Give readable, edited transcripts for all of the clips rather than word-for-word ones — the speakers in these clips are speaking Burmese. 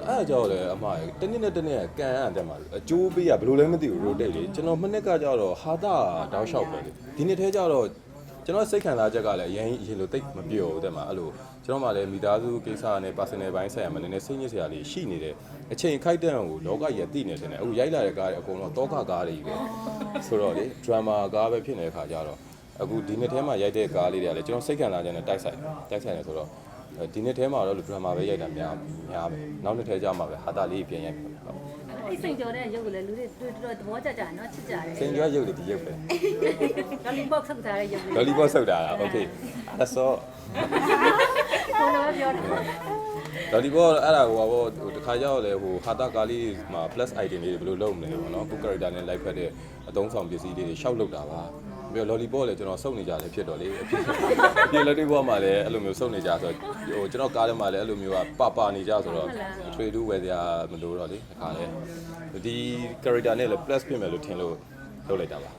အဲ့ကြောက်လေအမတနည်းနဲ့တနည်းကန်ရတဲ့မှာအကျိုးပေးရဘယ်လိုလဲမသိဘူး rotate လေကျွန်တော်မနှစ်ကကြောက်တော့ဟာတာတောက်လျှောက်ပဲလေဒီနှစ်ထဲကြောက်တော့ကျွန်တော်စိတ်ခံစားချက်ကလည်းအရင်လိုတိတ်မပြောဘူးတဲ့မှာအဲ့လိုကျွန်တော်မှလည်းမိသားစုကိစ္စနဲ့ personal ဘိုင်းဆိုင်ရာမှာနည်းနည်းစိတ်ညစ်စရာလေးရှိနေတယ်အချိန်ခိုက်တဲ့ကိုလောကကြီးကတိနေတယ်အခုရိုက်လာတဲ့ကားတွေအကုန်လုံးတောကကားတွေပဲဆိုတော့လေ drama ကားပဲဖြစ်နေတဲ့ခါကျတော့အခုဒီနှစ်ထဲမှာရိုက်တဲ့ကားလေးတွေကလည်းကျွန်တော်စိတ်ခံစားချက်နဲ့တိုက်ဆိုင်တယ်ဆိုတော့ဒီနှစ်ထဲမှာတော့ drama ပဲရိုက်တာများပဲနောက်နှစ်ထဲကျမှပဲဟာတာလေးပြန်ရိုက်မှာဟုတ်အဲ့စိန်ကျော်တဲ့ရုပ်ကလည်းလူတွေတော်တော်သဘောကျကြနော်ချစ်ကြတယ်စိန်ကျော်ရုပ်တွေဒီရုပ်ပဲ lollipop ဆောက်ထားတဲ့ရုပ်လေး lollipop ဆောက်တာโอเคအဲ့ဆိုဘယ်လိုပြောလဲ lollipop အဲ့ဒါဟိုတခါကြောက်လေဟိုဟာတာကားလေးမှာ plus item လေးတွေဘယ်လိုလုပ်မလဲပေါ့နော်ကို character နဲ့ like ဖက်တဲ့အသုံးဆောင်ပစ္စည်းလေးတွေရှောက်လုပ်တာပါပြီးတော့ lollipop လည်းကျွန်တော်စုပ်နေကြတယ်ဖြစ်တော့လေအပြည့် lollipop မှာလည်းအဲ့လိုမျိုးစုပ်နေကြဆိုဟိုကျွန်တော်ကားထဲမှာလည်းအဲ့လိုမျိုးကပနေကြဆိုတော့ထွေတူဝယ်စရာမလိုတော့လေခါလေဒီ character နဲ့လည်း plus ဖြစ်မယ်လို့ထင်လို့လုပ်လိုက်တာပါ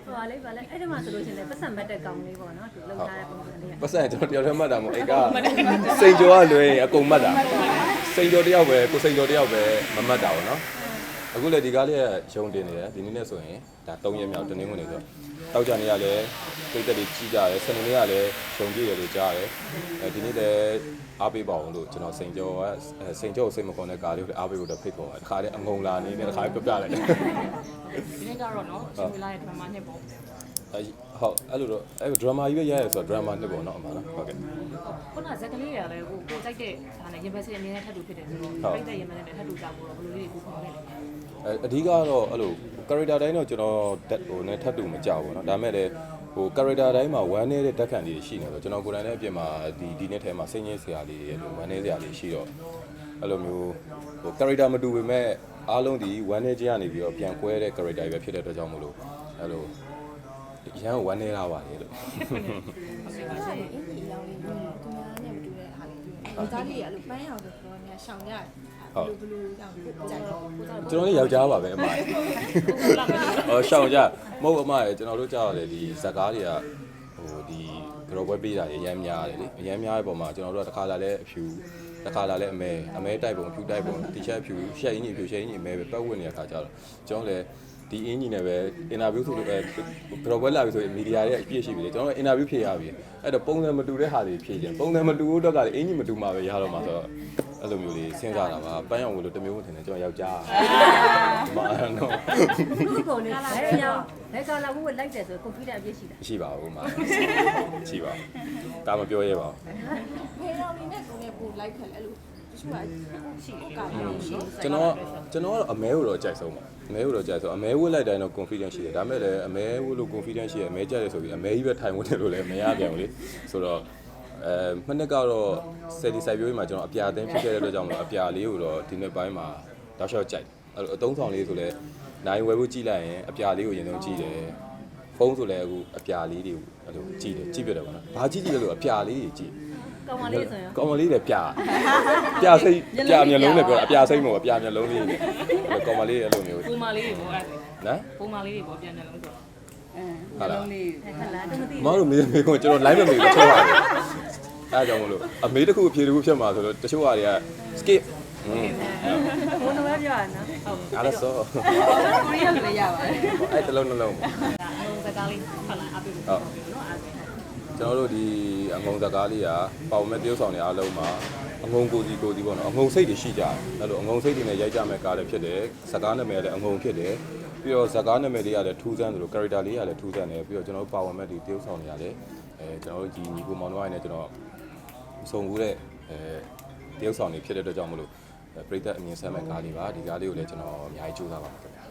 ဟိုလေဗာလေအဲ့ဒီမှာဆိုလို့ရှိရင်ပတ်စံမတ်တဲ့ကောင်လေးပေါ့နော်သူလှုပ်ထားတဲ့ပုံစံလေးပတ်စံကျွန်တော်တယောက်တည်းမှတ်တာမဟုတ်အိတ်ကစိန်ကျော်ကလွယ်အကုန်မှတ်တာစိန်ကျော်တယောက်ပဲကိုစိန်ကျော်တယောက်ပဲမမှတ်တာပေါ့နော်အခုလည်းဒီကားလေးကရုံတင်နေတယ်ဒီနေ့နဲ့ဆိုရင်ဒါ3ရက်မြောက်တနင်္ဂနွေနေ့ဆိုတောက်ကြနေရလဲပြည့်တက်လေးကြီးကြတယ်စနေနေ့ကလည်းရုံပြည့်ရလို့ကြားတယ်ဒီနေ့လည်းအားပေးပါအောင်လို့ကျွန်တော်စိန်ကျော်စိန်ကျော်စိတ်မကွန်တဲ့ကားလေးကိုအားပေးဖို့တော့ဖိတ်ခေါ်ပါတယ်တခါတည်းအငုံလာနေနဲ့တခါပြပြလိုက်တယ်ဒီနေ့ကတော့နော်ရှင်ဝလာရဲ့ drama နှစ်ပေါ့ဟုတ်အဲ့လိုတော့အဲ့ drama ကြီးပဲရရဲဆိုတော့ drama နှစ်ပေါ့နော်အမှန်နော်ဟုတ်ကဲ့ခုနဇက်ကလေးတွေကလည်းကိုစိုက်တဲ့ဒါနဲ့ရင်ဘက်စီအမြဲတမ်းထပ်တူဖြစ်တယ်ဆိုတော့ပြိတ္တရင်ဘက်နဲ့ထပ်တူကြဖို့တော့ဘယ်လိုလေးကိုခေါ်ခဲ့လဲအဓိကတော့အဲ့လို character တိုင်းတော့ကျွန်တော်ဟိုနဲ့ထပ်တူမကြောက်ဘူးเนาะဒါပေမဲ့လည်းဟို character တိုင်းမှာဝမ်းနေတဲ့တက်ခံလေးရှိနေတော့ကျွန်တော်ကိုယ်တိုင်လည်းအပြင်မှာဒီနေ့ထဲမှာစိတ်ညစ်စရာလေးတွေဝမ်းနေစရာလေးရှိတော့အဲ့လိုမျိုးဟို character မတူပေမဲ့အားလုံးဒီဝမ်းနေခြင်းကနေပြီးတော့ပြန်ကွဲတဲ့ character ပဲဖြစ်တဲ့အတွက်ကြောင့်မို့လို့အဲ့လိုရန်ဝမ်းနေတာပါလေလို့ဟုတ်ကဲ့ရှင်အင်းကြီးရောင်းလေးမျိုးသူများနဲ့မတူတဲ့ဟာလေးတွေ့တယ်။ဒါလေးကအဲ့လိုပန်းရောင်ဆိုတော့များရှောင်ရတယ်။ဘလူးရောင်ကြိုက်တော့ကျွန်တော်လည်းယောက်ျားပါပဲအမဟောရှောင်ကြမဟုတ်အမကျွန်တော်တို့ကြောက်ရတယ်ဒီဇက်ကားတွေကဟိုဒီကြော်ပွဲပေးတာအရင်များတယ်လေအရင်များတဲ့ပုံမှာကျွန်တော်တို့ကတစ်ခါလာလဲအဖြူတစ်ခါလာလဲအမဲတိုက်ပုံဖြူတိုက်ပုံတီရှပ်ဖြူရှက်အင်းကြီးဖြူရှက်အင်းကြီးအမဲပဲပတ်ဝတ်နေတဲ့ခါကျတော့ကျွန်တော်လည်းဒီအင်ဂျင်နဲ့ပဲ interview ဆိုလို့ကြော်ပွဲလာပြီဆိုရင်မီဒီယာတွေအပြည့်ရှိပြီလေကျွန်တော် interview ဖြေရပြီအဲ့တော့ပုံစံမတူတဲ့ဟာတွေဖြေခြင်းပုံစံမတူဖို့အတွက်ကလည်းအင်ဂျင်မတူမှာပဲရတော့မှာဆိုတော့အဲ့လိုမျိုးလေးစဉ်းစားတာပါပန်းရောင်ဝလို့တမျိုးမထင်နဲ့ကျွန်တော်ယောက်ျားမာနော်ခုကုန်နေဘယ်ရောဘယ်ကလာဘူးလိုက်တယ်ဆိုကွန်ပျူတာအပြည့်ရှိတာရှိပါဘူးမာရှိပါဒါမပြောရဲပါဘူးဖေးရောင်လေးနဲ့ကိုယ်နဲ့ပို့လိုက်ခက်လဲအဲ့လိုတချို့ကရှိတယ်ကားရှိကျွန်တော်ကတော့အမဲကိုတော့ကြိုက်ဆုံးပါအမဲကိုတော့ကြိုက်ဆုံးအမဲဝတ်လိုက်တိုင်းတော့ confidence ရှိတယ်ဒါပေမဲ့လည်းအမဲဝတ်လို့ confidence ရှိတယ်အမဲကြိုက်တယ်ဆိုပြီးအမဲကြီးပဲထိုင်ဝင်တယ်လို့လည်းမရပြန်ဘူးလေဆိုတော့မနှစ်ကတော့စက်ဒီဆိုင်ပြိုးကြီးမှာကျွန်တော်အပြာအသင်းဖြစ်ခဲ့တဲ့အတွက်ကြောင့်မို့အပြာလေးကိုတော့ဒီနှစ်ပိုင်းမှာတောက်လျှောက်ကြိုက်အဲ့လိုအသုံးဆောင်လေးဆိုလည်းနိုင်ဝယ်ဖို့ကြည့်လိုက်ရင်အပြာလေးကိုရင်ဆုံးကြည့်တယ်ဖုန်းဆိုလည်းအခုအပြာလေးတွေကိုအဲ့လိုကြည့်တယ်ကြည့်ပြတယ်ပေါ့နော်ဘာကြည့်လို့အပြာလေးတွေကြည့်ကောင်မလေးဆိုရင်ကောင်မလေးလည်းပြစိတ်ပြမျက်လုံးနဲ့ပြောအပြာစိတ်မဟုတ်အပြာမျက်လုံးလေးနဲ့အဲ့ကောင်မလေးအဲ့လိုမျိုးပုံမလေးတွေပေါ့အဲ့နော်ပုံမလေးတွေပေါ့ပြန်မျက်လုံးဆိုဟုတ်လားဟုတ်လားတမသိမဟုတ်လို့မေးကိုကျွန်တော် live မမေးလို့ချောပါတယ်အဲ့ကြောင့်မလို့အမေးတစ်ခုအဖြေတစ်ခုဖြစ်မှာဆိုတော့တချို့ဟာတွေက skip ဘုန်းတော်ပြောရနော်ဟုတ်အဲ့ဒါဆိုကိုရီးယားလည်းရပါတယ်အဲ့တလုံးနှလုံးဒါအလုံးစကားလေးဖတ်လာအပ်ပြီဟုတ်နော်အဲ့ကျွန်တော်တို့ဒီအငုံစကားလေးကပေါင်မဲ့တရုပ်ဆောင်တွေအားလုံးမှာအငုံကိုစီပေါ့နော်အငုံစိတ်တွေရှိကြတယ်အဲ့လိုအငုံစိတ်တွေနဲ့ရိုက်ကြမဲ့ကားလည်းဖြစ်တယ်စကားနာမည်လည်းအငုံဖြစ်တယ်ပြီးတော့စကားနာမည်လေးကလည်းထူးဆန်းတယ်လို့ character လေးကလည်းထူးဆန်းတယ်ပြီးတော့ကျွန်တော်တို့ပါဝင်မဲ့ဒီတရုပ်ဆောင်တွေကလည်းကျွန်တော်တို့ဒီညီကိုမောင်နှမတွေနဲ့ကျွန်တော်စုံကူတဲ့တရုပ်ဆောင်တွေဖြစ်တဲ့အတွက်ကြောင့်မလို့ပရိသတ်အမြင်ဆက်မဲ့ကားလေးပါဒီကားလေးကိုလည်းကျွန်တော်အများကြီးကြိုးစားပါမယ်ခင်ဗျာ